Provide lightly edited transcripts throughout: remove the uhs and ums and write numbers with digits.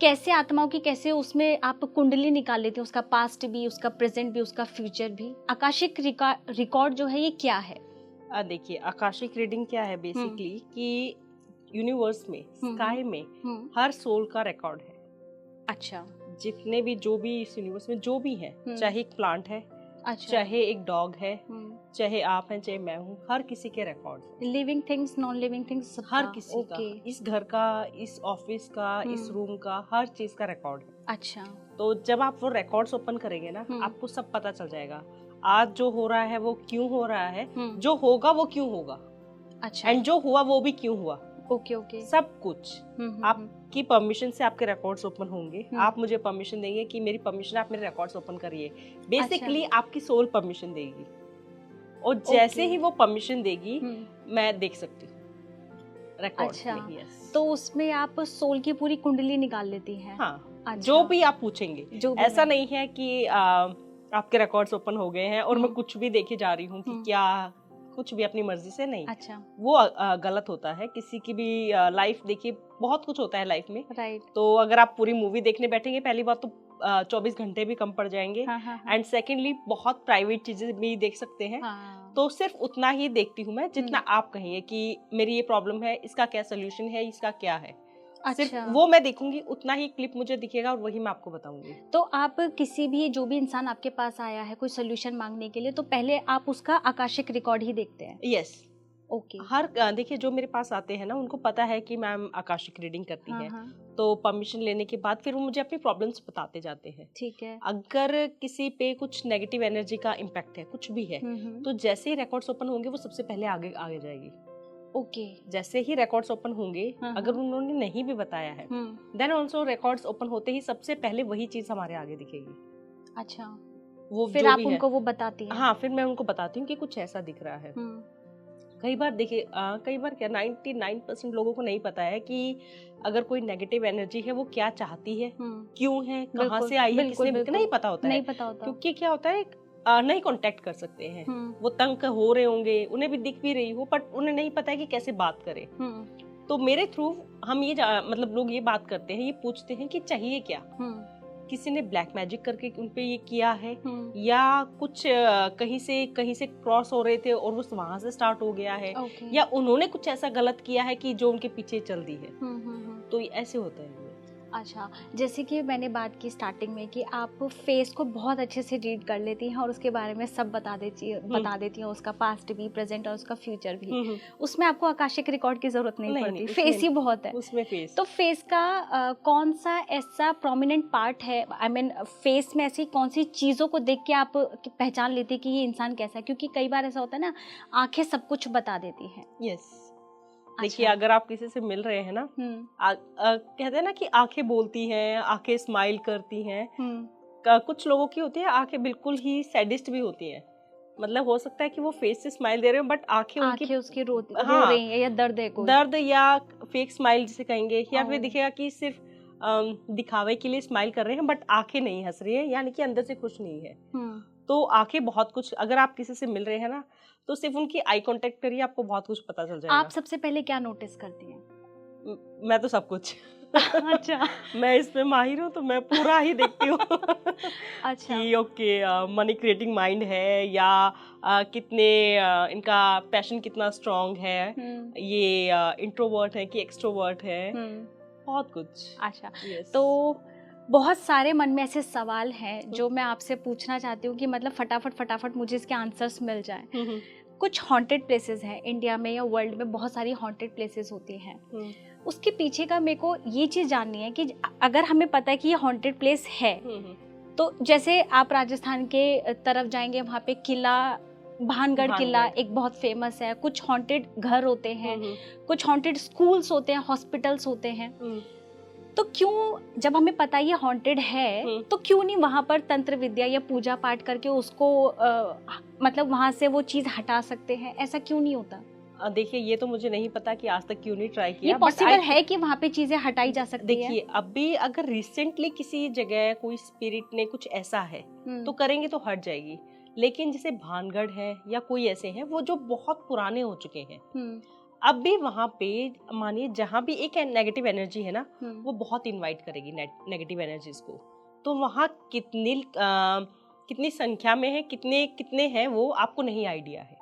कैसे आत्माओं की, कैसे उसमें आप कुंडली निकाल लेते हैं, उसका पास्ट भी, उसका प्रेजेंट भी, उसका फ्यूचर भी? आकाशिक रिकॉर्ड जो है ये क्या है? देखिए, आकाशिक रीडिंग क्या है बेसिकली कि यूनिवर्स में, स्काई में हर सोल का रिकॉर्ड है। अच्छा। जितने भी, जो भी इस यूनिवर्स में जो भी है, चाहे एक प्लांट है, अच्छा। चाहे एक डॉग है, चाहे आप हैं, चाहे मैं हूँ, हर किसी के रिकॉर्ड है। Living things, non living things, हर किसी का, इस घर का, इस ऑफिस का, इस रूम का, हर चीज का रिकॉर्ड है। अच्छा। तो जब आप वो रिकॉर्ड्स ओपन करेंगे ना, आपको सब पता चल जाएगा। आज जो हो रहा है वो क्यों हो रहा है, जो होगा वो क्यों होगा, अच्छा, एंड जो हुआ वो भी क्यों हुआ। Okay okay. सब कुछ आपकी परमिशन से आपके रिकॉर्ड्स ओपन होंगे। आप मुझे परमिशन देंगे कि मेरी परमिशन, आप मेरे रिकॉर्ड्स ओपन करिए। बेसिकली आपकी सोल परमिशन देगी, और जैसे ही वो परमिशन देगी मैं देख सकती हूँ रिकॉर्ड्स में। यस। तो उसमें आप सोल की पूरी कुंडली निकाल लेती हैं? हाँ। अच्छा। जो भी आप पूछेंगे, ऐसा नहीं है कि आपके रिकॉर्ड्स ओपन हो गए हैं और मैं कुछ भी देखे जा रही हूँ कि क्या, कुछ भी अपनी मर्जी से नहीं। अच्छा। वो गलत होता है। किसी की भी लाइफ, देखिए बहुत कुछ होता है लाइफ में। राइट। तो अगर आप पूरी मूवी देखने बैठेंगे, पहली बात तो 24 घंटे भी कम पड़ जाएंगे, एंड सेकेंडली बहुत प्राइवेट चीजें भी देख सकते हैं। तो सिर्फ उतना ही देखती हूँ मैं जितना आप कहिए कि मेरी ये प्रॉब्लम है, इसका क्या सोल्यूशन है, इसका क्या है। सिर्फ वो मैं देखूंगी, उतना ही क्लिप मुझे दिखेगा और वही मैं आपको बताऊंगी। तो आप किसी भी, जो भी इंसान आपके पास आया है कोई सोल्यूशन मांगने के लिए, तो पहले आप उसका आकाशिक रिकॉर्ड ही देखते हैं? यस। ओके। हर देखिए, जो मेरे पास आते हैं ना, उनको पता है कि मैम आकाशिक रीडिंग करती है। तो परमिशन लेने के बाद फिर वो मुझे अपनी प्रॉब्लम्स बताते जाते हैं। ठीक है। अगर किसी पे कुछ नेगेटिव एनर्जी का इम्पैक्ट है, कुछ भी है, तो जैसे ही रिकॉर्ड्स ओपन होंगे वो सबसे पहले आगे आगे जाएगी। ओके। जैसे ही रिकॉर्ड्स ओपन होंगे, अगर उन्होंने नहीं भी बताया है, देन ऑल्सो रिकॉर्ड्स ओपन होते ही सबसे पहले वही चीज हमारे आगे दिखेगी। अच्छा। वो फिर जो आप भी उनको है, वो बताती हैं? हाँ, फिर मैं उनको बताती हूँ कि कुछ ऐसा दिख रहा है। कई बार देखिए, कई बार क्या 99% लोगों को नहीं पता है कि अगर कोई नेगेटिव एनर्जी है वो क्या चाहती है, क्यों है, कहाँ से आई है, किसने, नहीं पता होता है। नहीं पता होता। क्योंकि क्या होता है, नहीं कांटेक्ट कर सकते हैं। वो तंग हो रहे होंगे, उन्हें भी दिख भी रही हो, बट उन्हें नहीं पता है कि कैसे बात करें। तो मेरे थ्रू हम ये मतलब लोग ये बात करते हैं, ये पूछते हैं कि चाहिए क्या। किसी ने ब्लैक मैजिक करके उनपे ये किया है, या कुछ कहीं से क्रॉस हो रहे थे और वो वहां से स्टार्ट हो गया है, या उन्होंने कुछ ऐसा गलत किया है कि जो उनके पीछे चल दी है। तो ऐसे होता है। अच्छा, जैसे कि मैंने बात की स्टार्टिंग में कि आप फेस को बहुत अच्छे से रीड कर लेती हैं और उसके बारे में सब बता देती हैं, उसका पास्ट भी, प्रेजेंट और उसका फ्यूचर भी। उसमें आपको आकाशिक रिकॉर्ड की जरूरत नहीं पड़ती, फेस ही बहुत है उसमें। फेस, तो फेस का कौन सा ऐसा प्रोमिनेंट पार्ट है, आई मीन फेस में ऐसी कौन सी चीज़ों को देख के आप पहचान लेती कि ये इंसान कैसा है? क्योंकि कई बार ऐसा होता है ना, आंखें सब कुछ बता देती हैं। यस। देखिए, अगर आप किसी से मिल रहे हैं ना, कहते हैं ना कि आंखें बोलती हैं, आंखें स्माइल करती हैं। कुछ लोगों की होती है आंखें बिल्कुल ही सैडिस्ट भी होती हैं। मतलब हो सकता है कि वो फेस से स्माइल दे रहे हो, बट आंखें उसकी रो रही हैं, या दर्द है कोई, दर्द, या फेक स्माइल जिसे कहेंगे, या फिर दिखेगा कि सिर्फ दिखावे के लिए स्माइल कर रहे हैं, बट आंखें नहीं हंस रही है, यानी कि अंदर से खुश नहीं है। तो आंखें बहुत कुछ, अगर आप किसी से मिल रहे हैं ना, तो सिर्फ उनकी आई कांटेक्ट करिए, आपको बहुत कुछ पता चल जाएगा। आप सबसे पहले क्या नोटिस करती हैं? मैं तो सब कुछ। अच्छा। मैं इसमें माहिर हूँ, तो मैं पूरा ही देखती हूँ। अच्छा। कि ओके, मनी क्रिएटिंग माइंड है, या कितने इनका पैशन कितना स्ट्रांग है, ये इंट्रोवर्ट है कि एक्सट्रोवर्ट है, बहुत कुछ। अच्छा। तो बहुत सारे मन में ऐसे सवाल हैं जो मैं आपसे पूछना चाहती हूँ कि मतलब फटाफट मुझे इसके आंसर्स मिल जाए। कुछ हॉन्टेड प्लेसेस हैं इंडिया में या वर्ल्ड में, बहुत सारी हॉन्टेड प्लेसेस होती हैं। उसके पीछे का मेरे को ये चीज़ जाननी है कि अगर हमें पता है कि ये हॉन्टेड प्लेस है, तो जैसे आप राजस्थान के तरफ जाएंगे, वहाँ पे किला भानगढ़ किला एक बहुत फेमस है। कुछ हॉन्टेड घर होते हैं, कुछ हॉन्टेड स्कूल्स होते हैं, हॉस्पिटल्स होते हैं। तो क्यों, जब हमें पता ये हॉन्टेड है, तो क्यों नहीं वहाँ पर तंत्र विद्या या पूजा पाठ करके उसको मतलब वहाँ से वो चीज़ हटा सकते हैं? ऐसा क्यों नहीं होता? देखिए, ये तो मुझे नहीं पता कि आज तक क्यों नहीं ट्राई किया। ये पॉसिबल है कि वहाँ पे चीजें हटाई जा सकती है? देखिए, अभी अगर रिसेंटली किसी जगह कोई स्पिरिट ने कुछ ऐसा है तो करेंगे तो हट जाएगी। लेकिन जैसे भानगढ़ है या कोई ऐसे हैं वो जो बहुत पुराने हो चुके हैं, अब भी वहाँ पे मानिए जहाँ भी एक नेगेटिव एनर्जी है ना, वो बहुत इनवाइट करेगी नेगेटिव एनर्जीज को। तो वहाँ कितनी संख्या में है, कितने हैं वो आपको नहीं आइडिया है।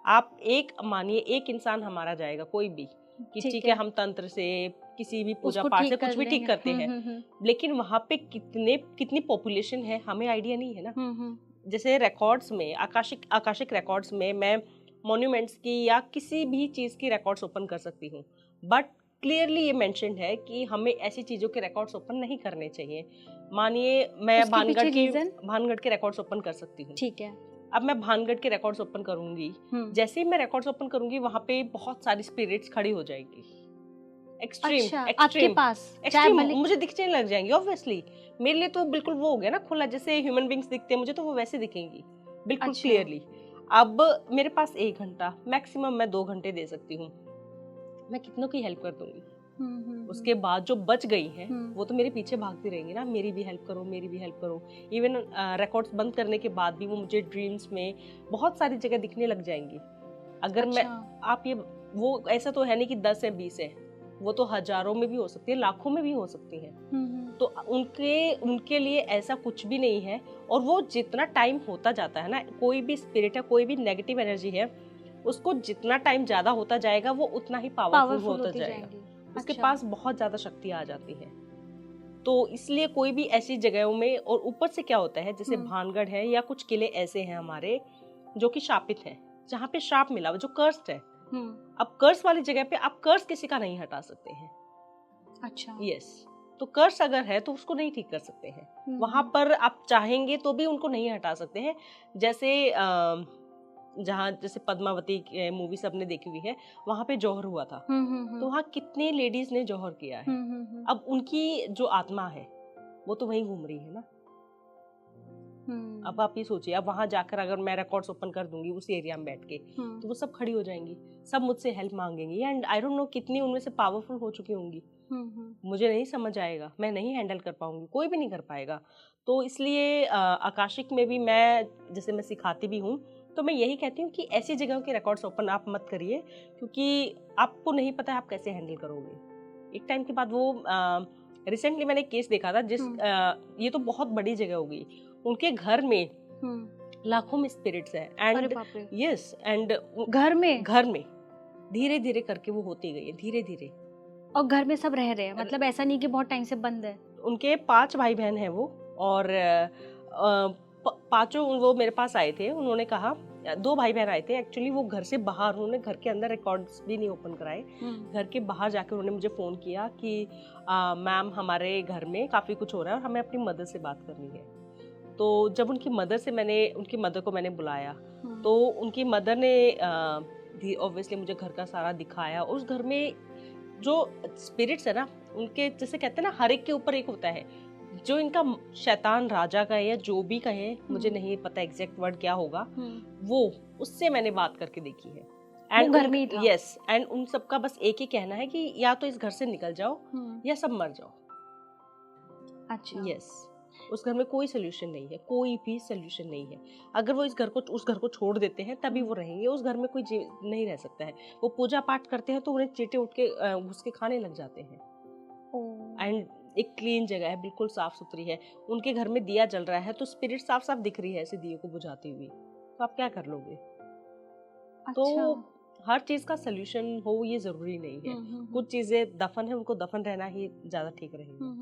आप मानिए एक इंसान हमारा जाएगा, कोई भी, कि ठीक है हम तंत्र से, किसी भी पूजा पाठ से कुछ भी ठीक करते हैं, लेकिन वहाँ पे कितनी पॉपुलेशन है हमें आइडिया नहीं है ना। जैसे रिकॉर्ड्स में, आकाशिक रिकॉर्ड्स में मैं मॉन्यूमेंट्स की या किसी भी चीज की रिकॉर्ड्स ओपन कर सकती हूँ, बट क्लियरली ये मेंशन्ड है कि हमें ऐसी चीजों के रिकॉर्ड्स ओपन नहीं करने चाहिए। मानिए मैं भानगढ़ के रिकॉर्ड्स ओपन कर सकती हूँ, ठीक है। अब मैं भानगढ़ के रिकॉर्ड्स ओपन करूंगी, जैसे ही मैं रिकॉर्ड्स ओपन करूंगी वहां पे बहुत सारी स्पिरिट्स खड़ी हो जाएगी, एक्सट्रीम आपके पास मुझे दिखने लग जाएंगी। ऑब्वियसली मेरे लिए तो बिल्कुल वो हो गया ना खुला, जैसे ह्यूमन बींग्स दिखते हैं मुझे, तो वो वैसे दिखेंगी बिल्कुल क्लियरली। अब मेरे पास 1 घंटा, मैक्सिमम मैं 2 घंटे दे सकती हूँ, मैं कितनों की हेल्प कर दूंगी। उसके बाद जो बच गई हैं वो तो मेरे पीछे भागती रहेंगी ना, मेरी भी हेल्प करो, मेरी भी हेल्प करो। इवन रिकॉर्ड्स बंद करने के बाद भी वो मुझे ड्रीम्स में बहुत सारी जगह दिखने लग जाएंगी। अगर मैं आप ये, वो ऐसा तो है नहीं कि 10 है 20 है, वो तो हजारों में भी हो सकती है, लाखों में भी हो सकती है। तो उनके लिए ऐसा कुछ भी नहीं है। और वो जितना टाइम होता जाता है ना, कोई भी स्पिरिट है, कोई भी नेगेटिव एनर्जी है, उसको जितना टाइम ज्यादा होता जाएगा वो उतना ही पावरफुल होता जाएगा। उसके पास बहुत ज्यादा शक्ति आ जाती है। तो इसलिए कोई भी ऐसी जगहों में, और ऊपर से क्या होता है, जैसे भानगढ़ है या कुछ किले ऐसे हैं हमारे जो कि शापित हैं, जहाँ पे श्राप मिला, जो कर्स्ड है। अब कर्स वाली जगह पे आप कर्स किसी का नहीं हटा सकते हैं। अच्छा, यस। तो कर्स अगर है तो उसको नहीं ठीक कर सकते हैं। वहां पर आप चाहेंगे तो भी उनको नहीं हटा सकते हैं। जैसे जहाँ जैसे पद्मावती मूवी सबने देखी हुई है, वहां पे जौहर हुआ था, तो वहाँ कितने लेडीज ने जौहर किया है। अब उनकी जो आत्मा है वो तो वहीं घूम रही है ना। अब आप ये सोचिए, अब वहां जाकर अगर मैं रिकॉर्ड्स ओपन कर दूंगी उस एरिया में बैठ के, तो वो सब खड़ी हो जाएंगी, सब मुझसे हेल्प मांगेंगी, एंड आई डोंट नो कितनी उनमें से पावरफुल हो चुकी होंगी। मुझे नहीं समझ आएगा, मैं नहीं हैंडल कर पाऊंगी, कोई भी नहीं कर पाएगा। तो इसलिए आकाशिक में भी मैं, जैसे मैं सिखाती भी हूँ, तो मैं यही कहती हूँ कि ऐसी जगहों के रिकॉर्ड्स ओपन आप मत करिए, क्योंकि आपको नहीं पता है आप कैसे हैंडल करोगे। एक टाइम के बाद वो रिसेंटली मैंने एक केस देखा था, ये तो बहुत बड़ी जगह हो गई, उनके घर में लाखों में स्पिरिट्स हैं, एंड यस, एंड घर में धीरे धीरे करके वो होती गई है, धीरे धीरे। और घर में सब रह रहे हैं, मतलब ऐसा नहीं कि बहुत टाइम से बंद है। उनके 5 भाई बहन हैं वो, और 5 वो मेरे पास आए थे। उन्होंने कहा, 2 भाई बहन आए थे एक्चुअली, वो घर से बाहर, उन्होंने घर के अंदर रिकॉर्ड्स भी नहीं ओपन कराए, घर के बाहर जाकर उन्होंने मुझे फोन किया कि मैम हमारे घर में काफी कुछ हो रहा है और हमें अपनी मदर से बात करनी है। तो जब उनकी मदर को मैंने बुलाया, तो उनकी मदर ने ऑब्वियसली मुझे घर का सारा दिखाया। उस घर में जो स्पिरिट्स है ना, उनके जैसे कहते हैं ना, हर एक के ऊपर एक होता है, जो इनका शैतान राजा का है या जो भी कहे, मुझे नहीं पता एग्जैक्ट वर्ड क्या होगा, वो उससे मैंने बात करके देखी है। एंड घर में था। यस, एंड उन सबका बस एक ही कहना है कि या तो इस घर से निकल जाओ या सब मर जाओ। अच्छा। यस, उस घर में कोई सोल्यूशन नहीं है, कोई भी सोल्यूशन नहीं है। अगर वो उस घर को छोड़ देते हैं तभी वो रहेंगे, उस घर में कोई नहीं रह सकता है। वो पूजा पाठ करते हैं तो उन्हें चींटे उठ के घुस के खाने लग जाते हैं। एंड एक क्लीन जगह है, बिल्कुल साफ सुथरी है, उनके घर में दिया जल रहा है तो स्पिरिट साफ साफ दिख रही है ऐसे दिए को बुझाती हुई, तो आप क्या कर लोगे? अच्छा। तो हर चीज का सोल्यूशन हो ये जरूरी नहीं है। कुछ चीजें दफन है, उनको दफन रहना ही ज्यादा ठीक रहेगा।